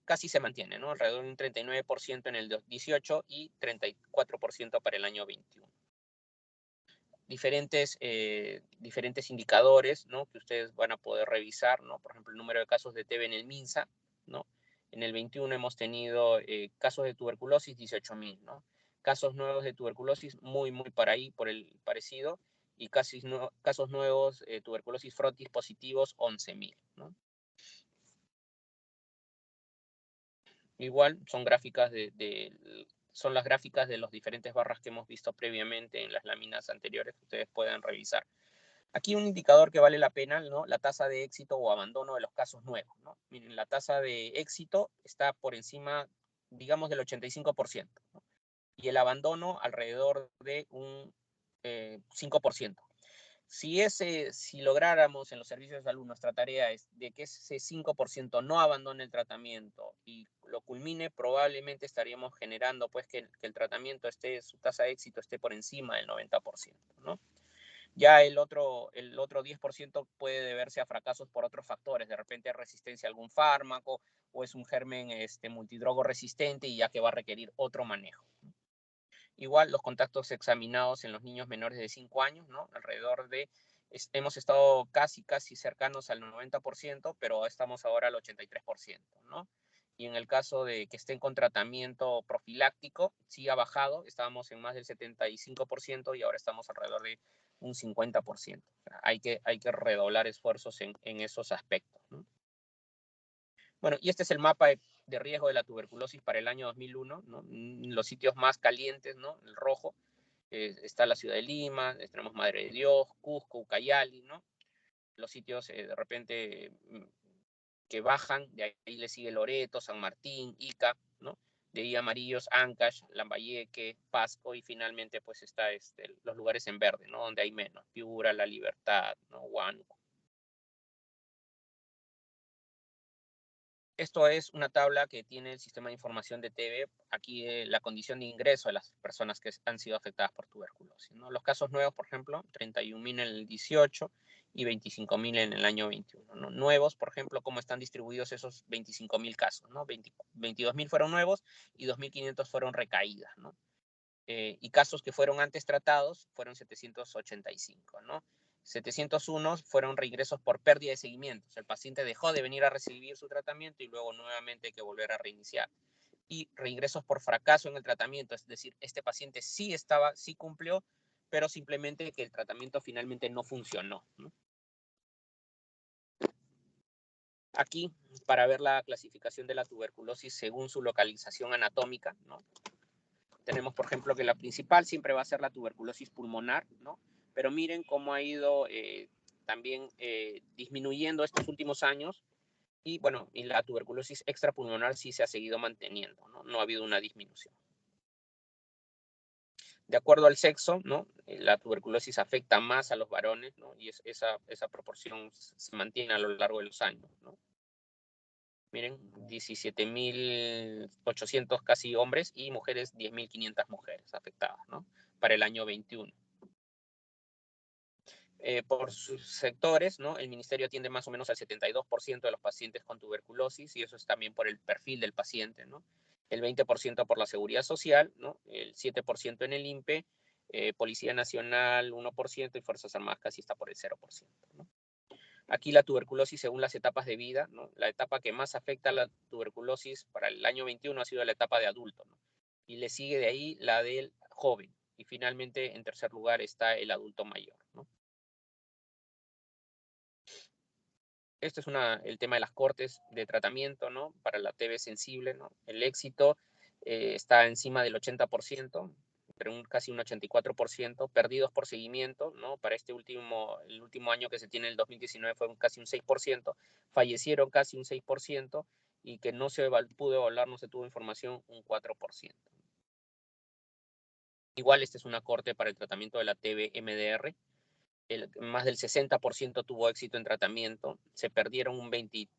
casi se mantiene, ¿no? Alrededor de un 39% en el 18 y 34% para el año 21. Diferentes indicadores, ¿no? Que ustedes van a poder revisar, ¿no? Por ejemplo, el número de casos de TB en el MINSA, ¿no? En el 21 hemos tenido casos de tuberculosis 18.000, ¿no? Casos nuevos de tuberculosis muy por ahí, por el parecido, y casos nuevos tuberculosis frotis positivos 11.000, ¿no? Igual son gráficas son las gráficas de las diferentes barras que hemos visto previamente en las láminas anteriores que ustedes pueden revisar. Aquí un indicador que vale la pena, ¿no? La tasa de éxito o abandono de los casos nuevos, ¿no? Miren, la tasa de éxito está por encima, digamos, del 85%, ¿no? Y el abandono alrededor de un 5%. Si lográramos en los servicios de salud, nuestra tarea es de que ese 5% no abandone el tratamiento y lo culmine, probablemente estaríamos generando pues que el tratamiento su tasa de éxito esté por encima del 90%, ¿no? Ya el otro 10% puede deberse a fracasos por otros factores, de repente resistencia a algún fármaco o es un germen multidrogo resistente y ya que va a requerir otro manejo. Igual los contactos examinados en los niños menores de 5 años, ¿no? Alrededor de, hemos estado casi cercanos al 90%, pero estamos ahora al 83%, ¿no? Y en el caso de que estén con tratamiento profiláctico, sí ha bajado, estábamos en más del 75% y ahora estamos alrededor de un 50%. O sea, hay que redoblar esfuerzos en esos aspectos, ¿no? Bueno, y este es el mapa de riesgo de la tuberculosis para el año 2001, ¿no? Los sitios más calientes, ¿no? El rojo, está la ciudad de Lima, tenemos Madre de Dios, Cusco, Ucayali, ¿no? Los sitios de repente que bajan, de ahí le sigue Loreto, San Martín, Ica, ¿no? De ahí amarillos, Ancash, Lambayeque, Pasco y finalmente pues está los lugares en verde, ¿no? Donde hay menos, Piura, La Libertad, ¿no? Huánuco. Esto es una tabla que tiene el sistema de información de TB. Aquí la condición de ingreso de las personas que han sido afectadas por tuberculosis, ¿no? Los casos nuevos, por ejemplo, 31.000 en el 18 y 25.000 en el año 21, ¿no? Nuevos, por ejemplo, ¿cómo están distribuidos esos 25.000 casos, ¿no? 22.000 fueron nuevos y 2.500 fueron recaídas, ¿no? Y casos que fueron antes tratados fueron 785, ¿no? 701 fueron reingresos por pérdida de seguimiento. O sea, el paciente dejó de venir a recibir su tratamiento y luego nuevamente hay que volver a reiniciar. Y reingresos por fracaso en el tratamiento, es decir, este paciente sí cumplió, pero simplemente que el tratamiento finalmente no funcionó, ¿no? Aquí, para ver la clasificación de la tuberculosis según su localización anatómica, ¿no? Tenemos, por ejemplo, que la principal siempre va a ser la tuberculosis pulmonar, ¿no? Pero miren cómo ha ido también disminuyendo estos últimos años y, bueno, y la tuberculosis extrapulmonar sí se ha seguido manteniendo, ¿no? No ha habido una disminución. De acuerdo al sexo, ¿no? La tuberculosis afecta más a los varones, ¿no? Y esa proporción se mantiene a lo largo de los años, ¿no? Miren, 17.800 casi hombres y mujeres, 10.500 mujeres afectadas, ¿no? Para el año 21. Por sus sectores, ¿no? El ministerio atiende más o menos al 72% de los pacientes con tuberculosis y eso es también por el perfil del paciente, ¿no? El 20% por la Seguridad Social, ¿no? El 7% en el INPE, Policía Nacional 1% y Fuerzas Armadas casi está por el 0%, ¿no? Aquí la tuberculosis según las etapas de vida, ¿no? La etapa que más afecta a la tuberculosis para el año 21 ha sido la etapa de adulto, ¿no? Y le sigue de ahí la del joven. Y finalmente, en tercer lugar, está el adulto mayor, ¿no? Este es el tema de las cortes de tratamiento, ¿no? Para la TB sensible, ¿no? El éxito está encima del 80%, pero casi un 84%, perdidos por seguimiento, ¿no? Para el último año que se tiene, el 2019, fue casi un 6%, fallecieron casi un 6%, y que no se pudo evaluar, no se tuvo información, un 4%. Igual, esta es una corte para el tratamiento de la TB-MDR. Más del 60% tuvo éxito en tratamiento, se perdieron un 23%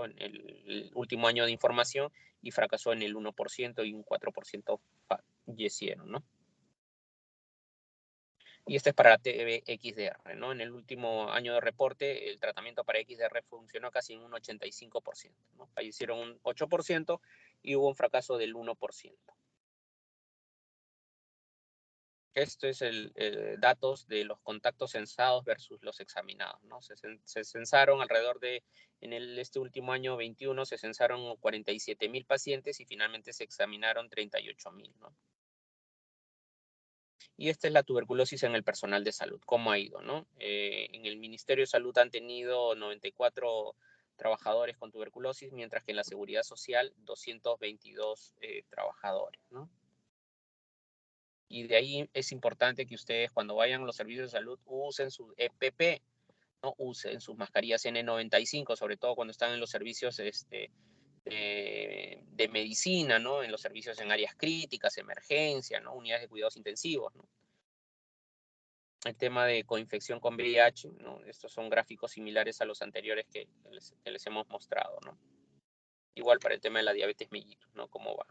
en el último año de información y fracasó en el 1% y un 4% fallecieron, ¿no? Y este es para la TB-XDR, ¿no? En el último año de reporte, el tratamiento para XDR funcionó casi en un 85%, ¿no? Fallecieron un 8% y hubo un fracaso del 1%. Esto es datos de los contactos censados versus los examinados, ¿no? Se censaron alrededor de, este último año 21, se censaron 47.000 pacientes y finalmente se examinaron 38.000, ¿no? Y esta es la tuberculosis en el personal de salud, cómo ha ido, ¿no? En el Ministerio de Salud han tenido 94 trabajadores con tuberculosis, mientras que en la Seguridad Social 222 trabajadores, ¿no? Y de ahí es importante que ustedes, cuando vayan a los servicios de salud, usen su EPP, no usen sus mascarillas N95, sobre todo cuando están en los servicios de medicina, ¿no? En los servicios en áreas críticas, emergencia, ¿no? Unidades de cuidados intensivos, ¿no? El tema de coinfección con VIH, ¿no? Estos son gráficos similares a los anteriores que les hemos mostrado, ¿no? Igual para el tema de la diabetes mellitus, ¿no? ¿Cómo va?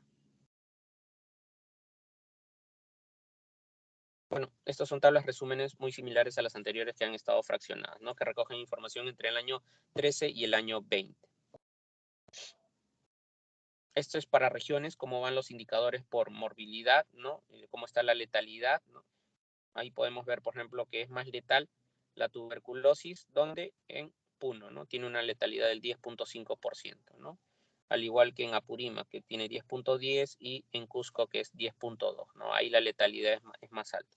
Bueno, estas son tablas resúmenes muy similares a las anteriores que han estado fraccionadas, ¿no? Que recogen información entre el año 13 y el año 20. Esto es para regiones, cómo van los indicadores por morbilidad, ¿no? Cómo está la letalidad, ¿no? Ahí podemos ver, por ejemplo, que es más letal la tuberculosis, donde en Puno, ¿no? Tiene una letalidad del 10.5%, ¿no? Al igual que en Apurímac, que tiene 10.10, y en Cusco, que es 10.2, ¿no? Ahí la letalidad es más alta.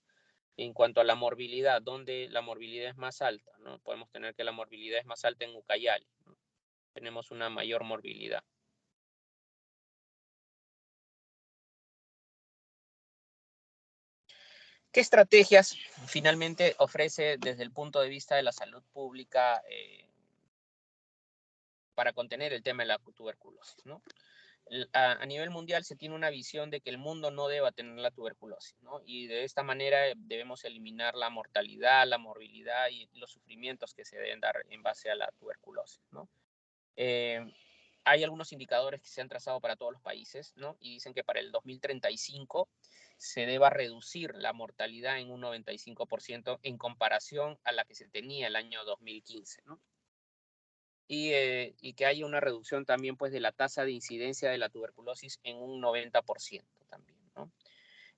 En cuanto a la morbilidad, donde la morbilidad es más alta, ¿no? Podemos tener que la morbilidad es más alta en Ucayali, ¿no? Tenemos una mayor morbilidad. ¿Qué estrategias finalmente ofrece desde el punto de vista de la salud pública para contener el tema de la tuberculosis, ¿no? A nivel mundial se tiene una visión de que el mundo no deba tener la tuberculosis, ¿no? Y de esta manera debemos eliminar la mortalidad, la morbilidad y los sufrimientos que se deben dar en base a la tuberculosis, ¿no? hay algunos indicadores que se han trazado para todos los países, ¿no? Y dicen que para el 2035 se deba reducir la mortalidad en un 95% en comparación a la que se tenía el año 2015, ¿no? Y que haya una reducción también pues, de la tasa de incidencia de la tuberculosis en un 90% también, ¿no?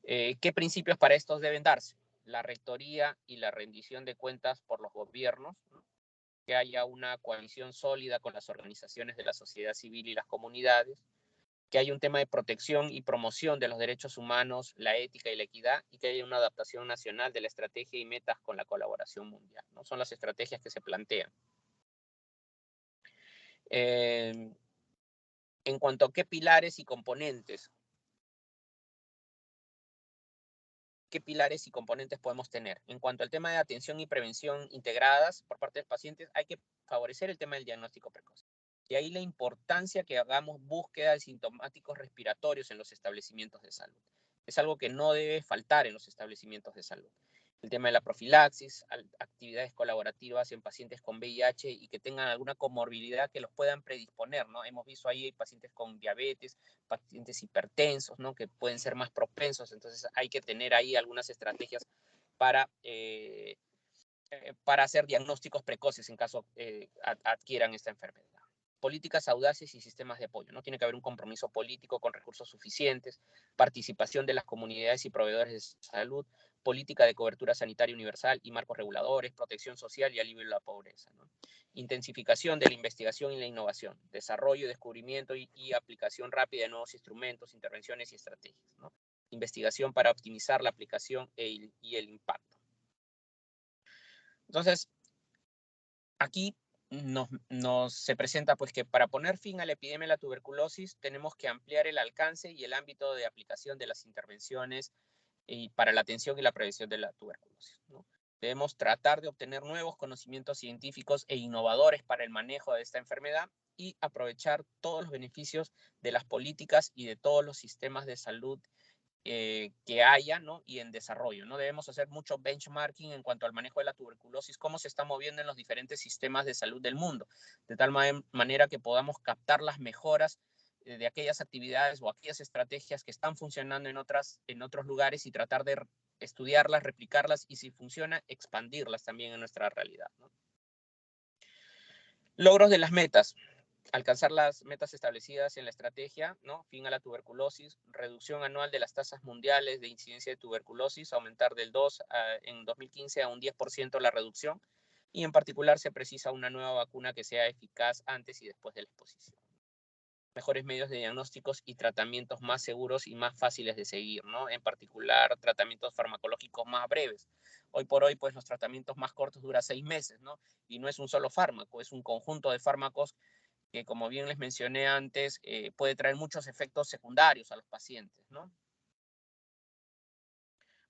¿Qué principios para estos deben darse? La rectoría y la rendición de cuentas por los gobiernos, ¿no? Que haya una coalición sólida con las organizaciones de la sociedad civil y las comunidades, que haya un tema de protección y promoción de los derechos humanos, la ética y la equidad, y que haya una adaptación nacional de la estrategia y metas con la colaboración mundial, ¿no? Son las estrategias que se plantean. En cuanto a qué pilares y componentes podemos tener. En cuanto al tema de atención y prevención integradas por parte de los pacientes, hay que favorecer el tema del diagnóstico precoz. De ahí la importancia que hagamos búsqueda de sintomáticos respiratorios en los establecimientos de salud. Es algo que no debe faltar en los establecimientos de salud. El tema de la profilaxis, actividades colaborativas en pacientes con VIH y que tengan alguna comorbilidad que los puedan predisponer, ¿no? Hemos visto ahí pacientes con diabetes, pacientes hipertensos, ¿no? Que pueden ser más propensos, entonces hay que tener ahí algunas estrategias para hacer diagnósticos precoces en caso adquieran esta enfermedad. Políticas audaces y sistemas de apoyo, ¿no? Tiene que haber un compromiso político con recursos suficientes, participación de las comunidades y proveedores de salud, política de cobertura sanitaria universal y marcos reguladores, protección social y alivio de la pobreza, ¿no? Intensificación de la investigación y la innovación, desarrollo, descubrimiento y aplicación rápida de nuevos instrumentos, intervenciones y estrategias, ¿no? Investigación para optimizar la aplicación y el impacto. Entonces, aquí se presenta pues que para poner fin a la epidemia de la tuberculosis tenemos que ampliar el alcance y el ámbito de aplicación de las intervenciones y para la atención y la prevención de la tuberculosis, ¿no? Debemos tratar de obtener nuevos conocimientos científicos e innovadores para el manejo de esta enfermedad y aprovechar todos los beneficios de las políticas y de todos los sistemas de salud que haya, ¿no? Y en desarrollo, ¿no? Debemos hacer mucho benchmarking en cuanto al manejo de la tuberculosis, cómo se está moviendo en los diferentes sistemas de salud del mundo, de tal manera que podamos captar las mejoras de aquellas actividades o aquellas estrategias que están funcionando en otros lugares y tratar de estudiarlas, replicarlas y si funciona, expandirlas también en nuestra realidad, ¿no? Logros de las metas. Alcanzar las metas establecidas en la estrategia, ¿no? Fin a la tuberculosis, reducción anual de las tasas mundiales de incidencia de tuberculosis, aumentar del 2 en 2015 a un 10% la reducción, y en particular se precisa una nueva vacuna que sea eficaz antes y después de la exposición. Mejores medios de diagnósticos y tratamientos más seguros y más fáciles de seguir, ¿no? En particular, tratamientos farmacológicos más breves. Hoy por hoy, pues los tratamientos más cortos duran 6 meses, ¿no? Y no es un solo fármaco, es un conjunto de fármacos que, como bien les mencioné antes, puede traer muchos efectos secundarios a los pacientes, ¿no?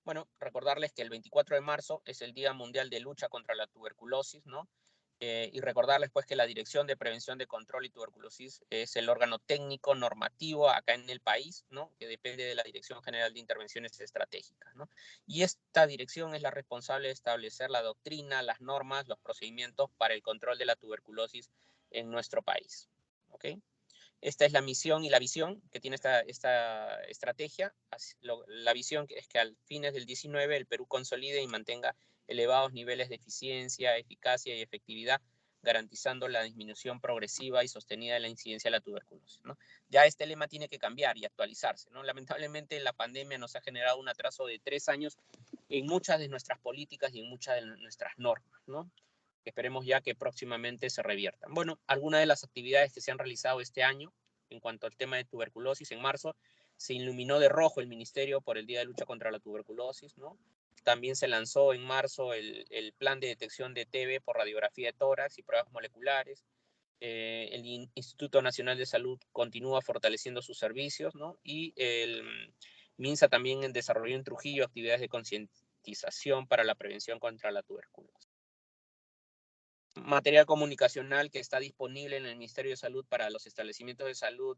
Bueno, recordarles que el 24 de marzo es el Día Mundial de Lucha contra la Tuberculosis, ¿no? Y recordarles pues que la Dirección de Prevención de Control y Tuberculosis es el órgano técnico normativo acá en el país, ¿no? Que depende de la Dirección General de Intervenciones Estratégicas, ¿no? Y esta dirección es la responsable de establecer la doctrina, las normas, los procedimientos para el control de la tuberculosis en nuestro país, ¿ok? Esta es la misión y la visión que tiene esta estrategia. La visión es que al fines del 19 el Perú consolide y mantenga elevados niveles de eficiencia, eficacia y efectividad, garantizando la disminución progresiva y sostenida de la incidencia de la tuberculosis, ¿no? Ya este lema tiene que cambiar y actualizarse, ¿no? Lamentablemente la pandemia nos ha generado un atraso de 3 años en muchas de nuestras políticas y en muchas de nuestras normas, ¿no? Esperemos ya que próximamente se reviertan. Bueno, algunas de las actividades que se han realizado este año en cuanto al tema de tuberculosis, en marzo se iluminó de rojo el Ministerio por el Día de Lucha contra la Tuberculosis, ¿no? También se lanzó en marzo el plan de detección de TB por radiografía de tórax y pruebas moleculares. El Instituto Nacional de Salud continúa fortaleciendo sus servicios, ¿no? Y el MINSA también desarrolló en Trujillo actividades de concientización para la prevención contra la tuberculosis. Material comunicacional que está disponible en el Ministerio de Salud para los establecimientos de salud,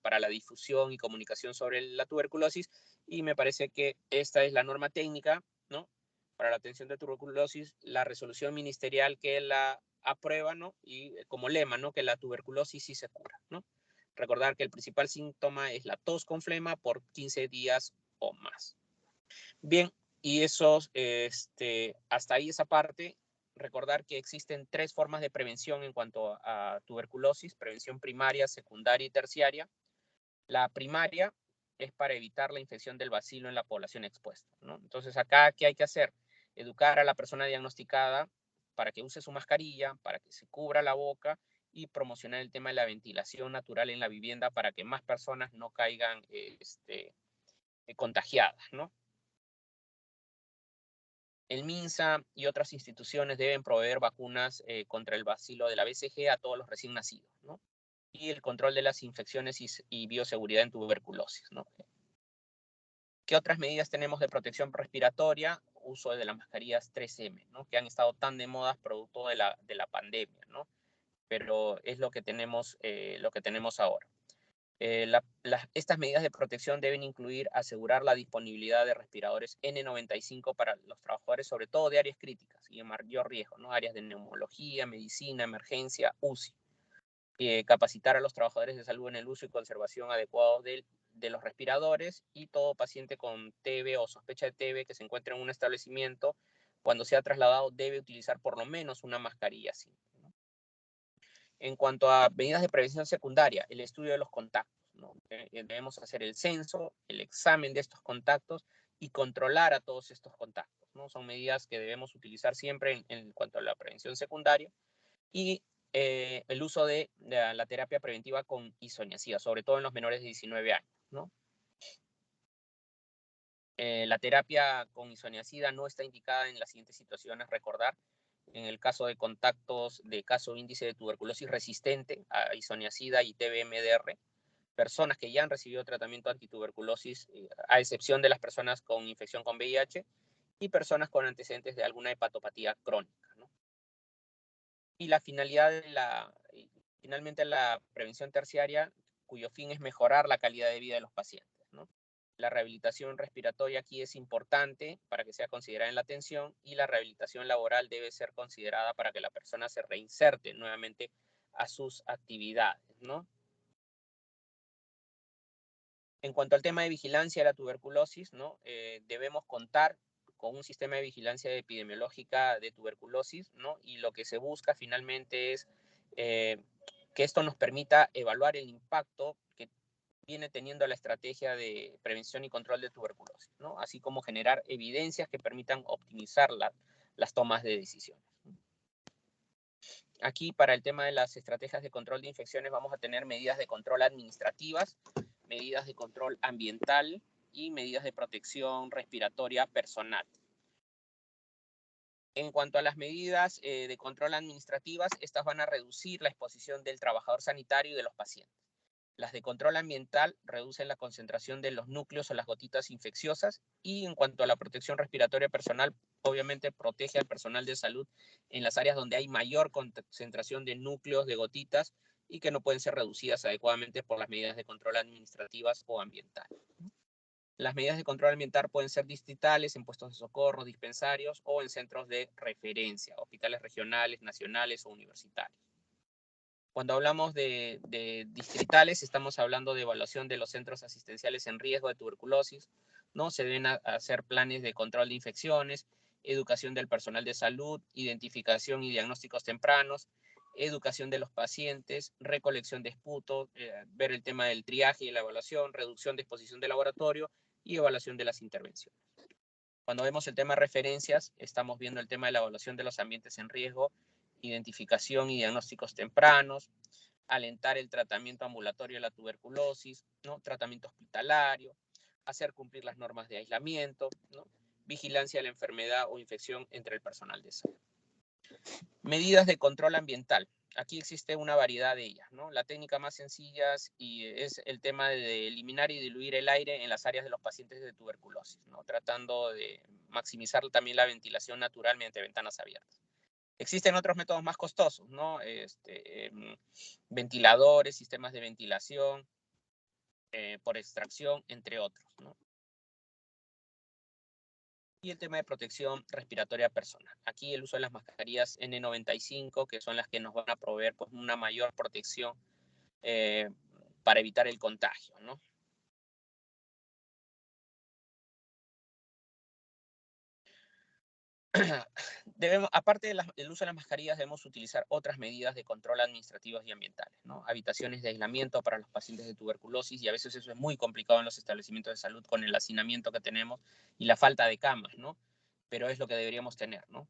para la difusión y comunicación sobre la tuberculosis, y me parece que esta es la norma técnica, ¿no? Para la atención de tuberculosis, la resolución ministerial que la aprueba, ¿no? Y como lema, ¿no? Que la tuberculosis sí se cura, ¿no? Recordar que el principal síntoma es la tos con flema por 15 días o más. Bien, y hasta ahí esa parte. Recordar que existen 3 formas de prevención en cuanto a tuberculosis: prevención primaria, secundaria y terciaria. La primaria es para evitar la infección del bacilo en la población expuesta, ¿no? Entonces, acá, ¿qué hay que hacer? Educar a la persona diagnosticada para que use su mascarilla, para que se cubra la boca, y promocionar el tema de la ventilación natural en la vivienda para que más personas no caigan contagiadas, ¿no? El MINSA y otras instituciones deben proveer vacunas contra el bacilo de la BCG a todos los recién nacidos, ¿no? Y el control de las infecciones y bioseguridad en tuberculosis, ¿no? ¿Qué otras medidas tenemos de protección respiratoria? Uso de las mascarillas 3M, ¿no? Que han estado tan de moda producto de la pandemia, ¿no? Pero es lo que tenemos ahora. Estas medidas de protección deben incluir asegurar la disponibilidad de respiradores N95 para los trabajadores, sobre todo de áreas críticas y en mayor riesgo, ¿no? Áreas de neumología, medicina, emergencia, UCI. Capacitar a los trabajadores de salud en el uso y conservación adecuados de los respiradores, y todo paciente con TB o sospecha de TB que se encuentre en un establecimiento, cuando sea trasladado, debe utilizar por lo menos una mascarilla simple, ¿no? En cuanto a medidas de prevención secundaria, el estudio de los contactos, ¿no? Debemos hacer el censo, el examen de estos contactos y controlar a todos estos contactos, ¿no? Son medidas que debemos utilizar siempre en cuanto a la prevención secundaria. Y el uso de la terapia preventiva con isoniazida, sobre todo en los menores de 19 años, ¿no? La terapia con isoniazida no está indicada en las siguientes situaciones. Recordar, en el caso de contactos de caso índice de tuberculosis resistente a isoniazida y TBMDR, personas que ya han recibido tratamiento antituberculosis, a excepción de las personas con infección con VIH, y personas con antecedentes de alguna hepatopatía crónica, ¿no? Y la finalidad finalmente la prevención terciaria, cuyo fin es mejorar la calidad de vida de los pacientes, ¿no? La rehabilitación respiratoria aquí es importante para que sea considerada en la atención, y la rehabilitación laboral debe ser considerada para que la persona se reinserte nuevamente a sus actividades, ¿no? En cuanto al tema de vigilancia de la tuberculosis, ¿no? Debemos contar con un sistema de vigilancia epidemiológica de tuberculosis, ¿no? Y lo que se busca finalmente es que esto nos permita evaluar el impacto que viene teniendo la estrategia de prevención y control de tuberculosis, ¿no? Así como generar evidencias que permitan optimizar las tomas de decisiones. Aquí, para el tema de las estrategias de control de infecciones, vamos a tener medidas de control administrativas, medidas de control ambiental y medidas de protección respiratoria personal. En cuanto a las medidas de control administrativas, estas van a reducir la exposición del trabajador sanitario y de los pacientes. Las de control ambiental reducen la concentración de los núcleos o las gotitas infecciosas, y en cuanto a la protección respiratoria personal, obviamente protege al personal de salud en las áreas donde hay mayor concentración de núcleos de gotitas y que no pueden ser reducidas adecuadamente por las medidas de control administrativas o ambientales. Las medidas de control ambiental pueden ser distritales, en puestos de socorro, dispensarios o en centros de referencia, hospitales regionales, nacionales o universitarios. Cuando hablamos de distritales, estamos hablando de evaluación de los centros asistenciales en riesgo de tuberculosis, ¿no? Se deben hacer planes de control de infecciones, educación del personal de salud, identificación y diagnósticos tempranos, educación de los pacientes, recolección de esputo, ver el tema del triaje y la evaluación, reducción de exposición de laboratorio y evaluación de las intervenciones. Cuando vemos el tema de referencias, estamos viendo el tema de la evaluación de los ambientes en riesgo, identificación y diagnósticos tempranos, alentar el tratamiento ambulatorio de la tuberculosis, ¿no? Tratamiento hospitalario, hacer cumplir las normas de aislamiento, ¿no? Vigilancia de la enfermedad o infección entre el personal de salud. Medidas de control ambiental. Aquí existe una variedad de ellas, ¿no? La técnica más sencilla es el tema de eliminar y diluir el aire en las áreas de los pacientes de tuberculosis, ¿no? Tratando de maximizar también la ventilación natural mediante ventanas abiertas. Existen otros métodos más costosos, ¿no? Ventiladores, sistemas de ventilación por extracción, entre otros, ¿no? Y el tema de protección respiratoria personal. Aquí el uso de las mascarillas N95, que son las que nos van a proveer pues, una mayor protección para evitar el contagio, ¿no? Aparte del uso de las mascarillas, debemos utilizar otras medidas de control administrativas y ambientales, ¿no? Habitaciones de aislamiento para los pacientes de tuberculosis, y a veces eso es muy complicado en los establecimientos de salud con el hacinamiento que tenemos y la falta de camas, ¿no? Pero es lo que deberíamos tener, ¿no?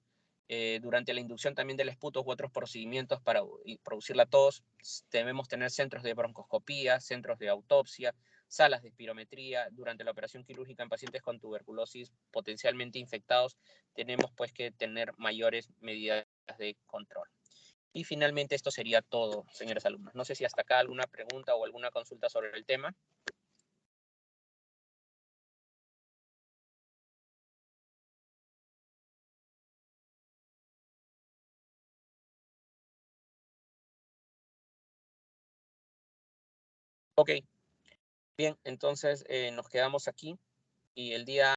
Durante la inducción también del esputos u otros procedimientos para producir la tos, debemos tener centros de broncoscopía, centros de autopsia, salas de espirometría. Durante la operación quirúrgica en pacientes con tuberculosis potencialmente infectados, tenemos pues que tener mayores medidas de control. Y finalmente esto sería todo, señores alumnos. No sé si hasta acá alguna pregunta o alguna consulta sobre el tema. Ok, bien, entonces nos quedamos aquí y el día